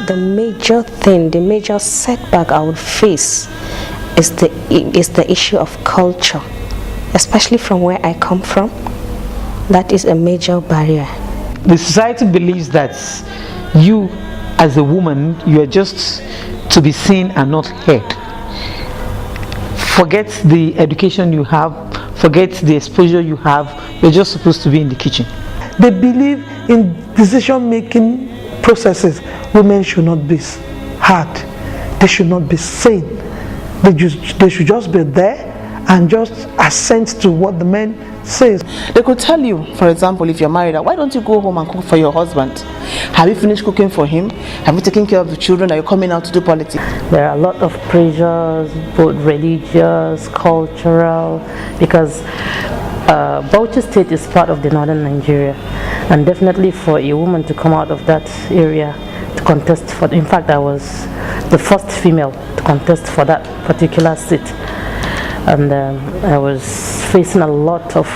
the major thing, the major setback I would face is the issue of culture, especially from where I come from. That is a major barrier. The society believes that you, as a woman, you are just to be seen and not heard. Forget the education you have, forget the exposure you have, you're just supposed to be in the kitchen. They believe in decision-making processes. Women should not be heard. They should not be seen. They should just be there and just assent to what the man says. They could tell you, for example, if you're married, why don't you go home and cook for your husband? Have you finished cooking for him? Have you taken care of the children? Are you coming out to do politics? There are a lot of pressures, both religious, cultural, because Bauchi State is part of the northern Nigeria, and definitely for a woman to come out of that area to contest for, in fact I was the first female to contest for that particular seat, and I was facing a lot of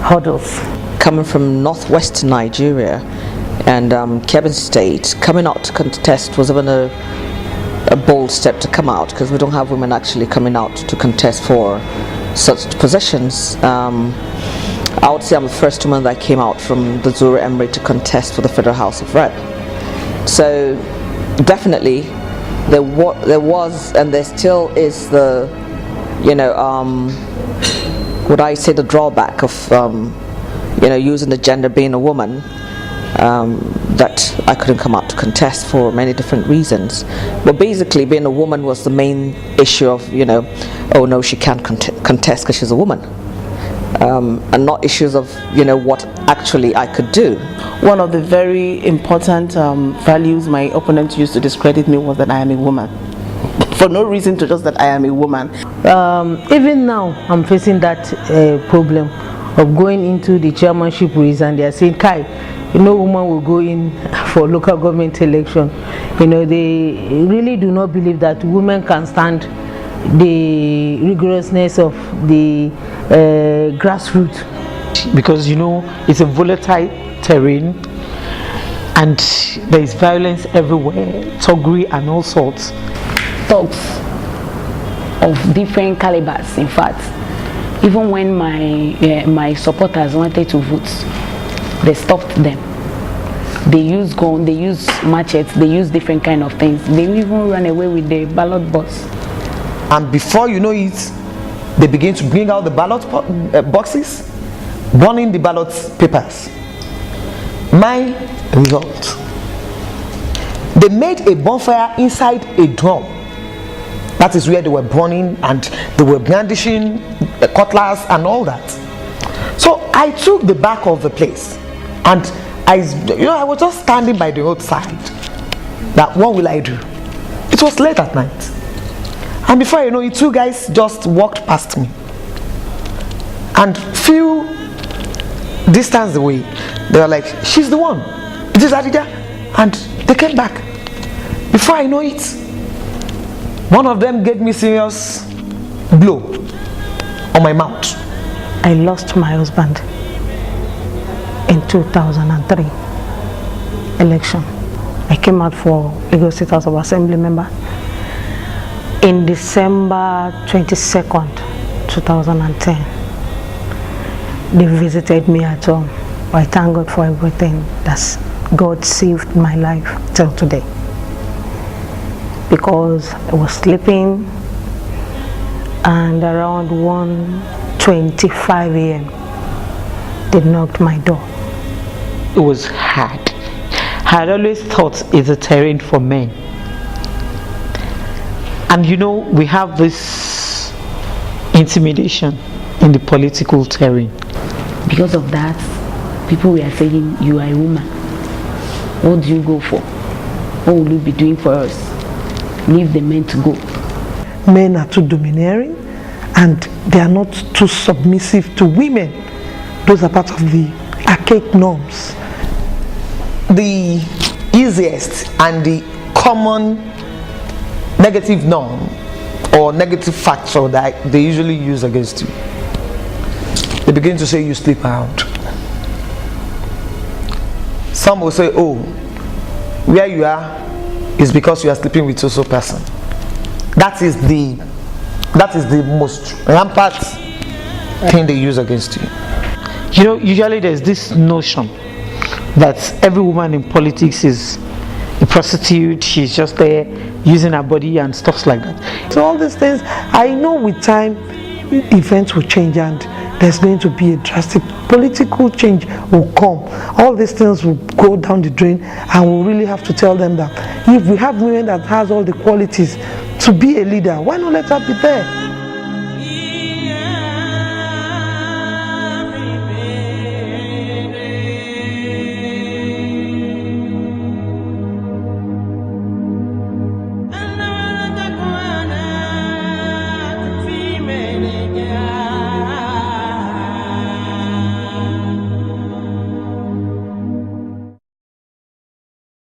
hurdles. Coming from northwest Nigeria and Kebbi State, coming out to contest was even a bold step to come out, because we don't have women actually coming out to contest for such positions. I would say I'm the first woman that came out from the Zuru Emirate to contest for the Federal House of Rep. So definitely there was and there still is the, would I say, the drawback of using the gender being a woman, that I couldn't come out to contest for many different reasons. But basically being a woman was the main issue of, oh no, she can't contest because she's a woman. And not issues of, what actually I could do. One of the very important values my opponent used to discredit me was that I am a woman. For no reason, to just that I am a woman. Even now, I'm facing that problem of going into the chairmanship race, and they are saying, Kai, woman will go in for local government election. They really do not believe that women can stand the rigorousness of the grassroots. Because it's a volatile terrain and there is violence everywhere, thuggery and all sorts. Thugs of different calibers, in fact. Even when my supporters wanted to vote, they stopped them. They use guns, they use machetes, they use different kind of things. They even ran away with the ballot box. And before you know it, they begin to bring out the ballot boxes, burning the ballot papers. My result: they made a bonfire inside a drum. That is where they were burning, and they were brandishing the cutlass and all that. So I took the back of the place, and I was just standing by the roadside. That, what will I do? It was late at night. And before you know it, two guys just walked past me. And few distance away, they were like, she's the one. It is Adida. And they came back. Before I know it, one of them gave me serious blow on my mouth. I lost my husband in 2003 election. I came out for Lagos State House of Assembly member in December 22nd, 2010. They visited me at home. I thank God for everything. That's God saved my life till today. Because I was sleeping, and around 1:25 a.m. they knocked my door. It was hard. I had always thought it's a terrain for men. And we have this intimidation in the political terrain. Because of that, people were saying, you are a woman. What do you go for? What will you be doing for us? Leave the men to go. Men are too domineering, and they are not too submissive to women. Those are part of the archaic norms. The easiest and the common negative norm or negative factor that they usually use against you, they begin to say you sleep around. Some will say, oh, where you are is because you are sleeping with so person. That is the most rampant thing they use against you. You know, usually there's this notion that every woman in politics is a prostitute, she's just there using her body and stuff like that. So all these things, I know with time events will change and there's going to be a drastic political change will come. All these things will go down the drain, and we'll really have to tell them that if we have women that has all the qualities to be a leader, why not let her be there?